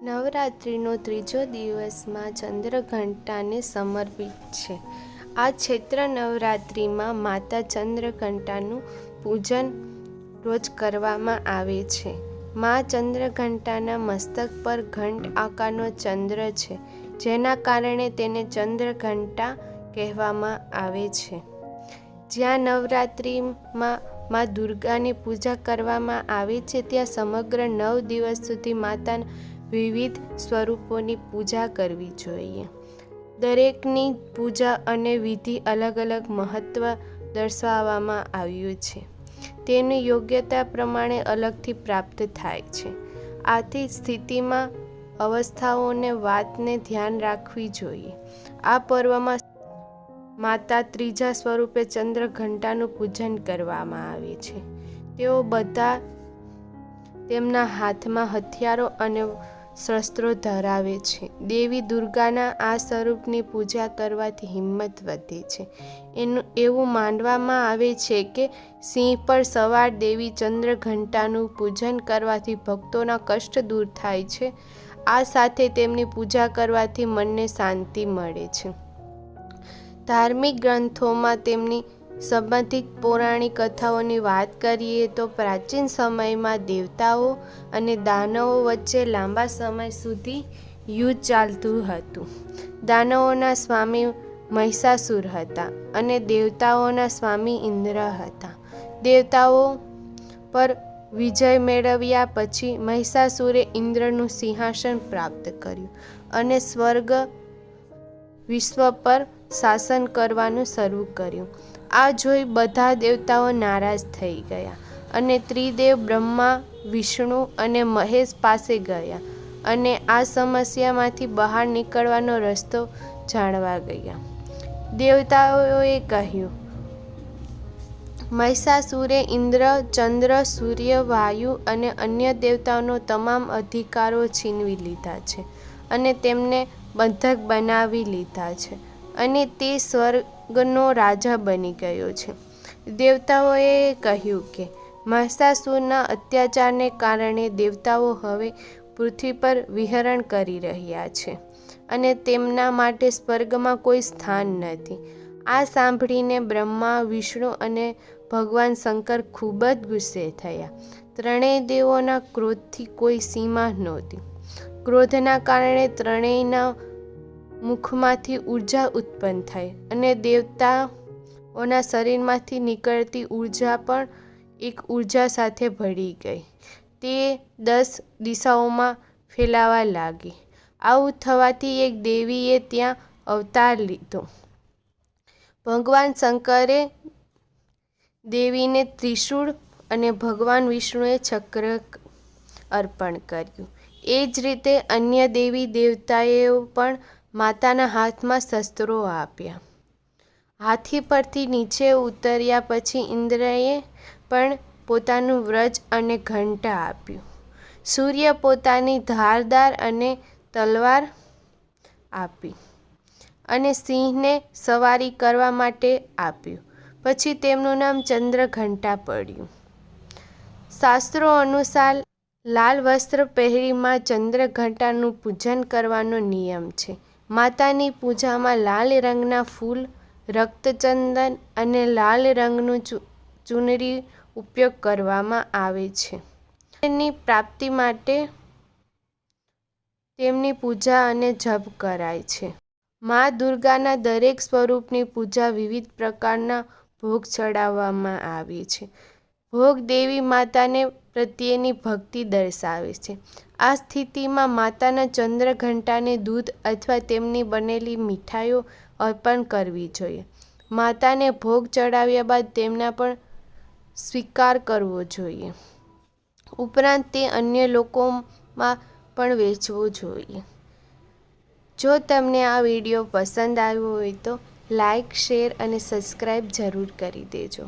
નવરાત્રિનો ત્રીજો દિવસ માં ચંદ્રઘંટાને સમર્પિત છે. આ ચૈત્ર નવરાત્રિમાં માતા ચંદ્રઘંટાનું પૂજન રોજ કરવામાં આવે છે. મા ચંદ્રઘંટાના મસ્તક પર ઘંટ આકારનો ચંદ્ર છે, જેના કારણે તેને ચંદ્રઘંટા કહેવામાં આવે છે. જ્યાં નવરાત્રિમાં મા દુર્ગાની પૂજા કરવામાં આવે છે, ત્યાં સમગ્ર 9 દિવસ સુધી માતાના વિવિધ સ્વરૂપોની પૂજા કરવી જોઈએ. દરેકની પૂજા અને વિધિ અલગ અલગ મહત્વ દર્શાવવામાં આવ્યું છે. તેની યોગ્યતા પ્રમાણે અલગથી પ્રાપ્ત થાય છે. આથી સ્થિતિમાં અવસ્થાઓને વાતને ધ્યાન રાખવી જોઈએ. આ પર્વમાં માતા ત્રીજા સ્વરૂપે ચંદ્રઘંટાનું પૂજન કરવામાં આવે છે. તેઓ બધા તેમના હાથમાં હથિયારો અને શસ્ત્રો ધરાવે છે. દેવી દુર્ગાના આ સ્વરૂપની પૂજા કરવાથી હિંમત વધે છે. એવું માનવામાં આવે છે કે સિંહ પર સવાર દેવી ચંદ્રઘંટાનું પૂજન કરવાથી ભક્તોના કષ્ટ દૂર થાય છે. આ સાથે તેમની પૂજા કરવાથી મનને શાંતિ મળે છે. ધાર્મિક ગ્રંથોમાં તેમની સંબંધિત પૌરાણિક કથાઓની વાત કરીએ તો પ્રાચીન સમયમાં દેવતાઓ અને દાનવો વચ્ચે લાંબા સમય સુધી યુદ્ધ ચાલતું હતું. દાનવોના સ્વામી મહિષાસુર હતા અને દેવતાઓના સ્વામી ઇન્દ્ર હતા. દેવતાઓ પર વિજય મેળવ્યા પછી મહિષાસુરે ઇન્દ્રનું સિંહાસન પ્રાપ્ત કર્યું અને સ્વર્ગ વિશ્વ પર શાસન કરવાનું શરૂ કર્યું. આ જોઈ બધા દેવતાઓ નારાજ થઈ ગયા અને ત્રિદેવ બ્રહ્મા, વિષ્ણુ અને મહેશ પાસે ગયા અને આ સમસ્યામાંથી બહાર નીકળવાનો રસ્તો જાણવા ગયા. દેવતાઓએ કહ્યું, મહિષાસુરે ઇન્દ્ર, ચંદ્ર, સૂર્ય, વાયુ અને અન્ય દેવતાઓનો તમામ અધિકારો છીનવી લીધા છે અને તેમને બંધક બનાવી લીધા છે અને તે સ્વર્ગનો રાજા બની ગયો છે. દેવતાઓએ કહ્યું કે મહિષાસુરના અત્યાચારને કારણે દેવતાઓ હવે પૃથ્વી પર વિહરણ કરી રહ્યા છે અને તેમના માટે સ્વર્ગમાં કોઈ સ્થાન નથી. આ સાંભળીને બ્રહ્મા, વિષ્ણુ અને ભગવાન શંકર ખૂબ જ ગુસ્સે થયા. ત્રણેય દેવોના ક્રોધથી કોઈ સીમા નહોતી. ક્રોધના કારણે ત્રણેયના મુખમાંથી ઉર્જા ઉત્પન્ન થઈ અને દેવતાઓના શરીરમાંથી નીકળતી ઉર્જા પણ એક ઉર્જા સાથે ભળી ગઈ. તે 10 દિશાઓમાં ફેલાવા લાગી. આવું થવાથી એક દેવીએ ત્યાં અવતાર લીધો. ભગવાન શંકરે દેવીને ત્રિશૂળ અને ભગવાન વિષ્ણુએ ચક્ર અર્પણ કર્યું. એ જ રીતે અન્ય દેવી દેવતાએ પણ માતાના હાથમાં શસ્ત્રો આપ્યા. હાથી પરથી નીચે ઉતર્યા પછી ઇન્દ્રએ પણ પોતાનું વ્રજ અને ઘંટ આપ્યું. સૂર્ય પોતાની ધારદાર અને તલવાર આપી અને સિંહને સવારી કરવા માટે આપ્યું. પછી તેમનું નામ ચંદ્રઘંટા પડ્યું. શાસ્ત્રો અનુસાર લાલ વસ્ત્ર પહેરી માં ચંદ્રઘંટાનું પૂજન કરવાનો નિયમ છે. માતાની પૂજામાં લાલ રંગના ફૂલ, રક્તચંદન અને લાલ રંગનું ચુનરી ઉપયોગ કરવામાં આવે છે. તેની પ્રાપ્તિ માટે તેમની પૂજા અને જપ કરાય છે. મા દુર્ગાના દરેક સ્વરૂપની પૂજા વિવિધ પ્રકારના ભોગ ચડાવવામાં આવે છે. ભોગ દેવી માતાને પ્રત્યેની ભક્તિ દર્શાવે છે. આ સ્થિતિમાં માતાના ચંદ્રઘંટાને દૂધ અથવા તેમની બનેલી મીઠાઈઓ અર્પણ કરવી જોઈએ. માતાને ભોગ ચડાવ્યા બાદ તેમના પણ સ્વીકાર કરવો જોઈએ. ઉપરાંત તે અન્ય લોકોમાં પણ વેચવો જોઈએ. જો તમને આ વિડીયો પસંદ આવ્યો હોય તો લાઇક, શેર અને સબસ્ક્રાઈબ જરૂર કરી દેજો.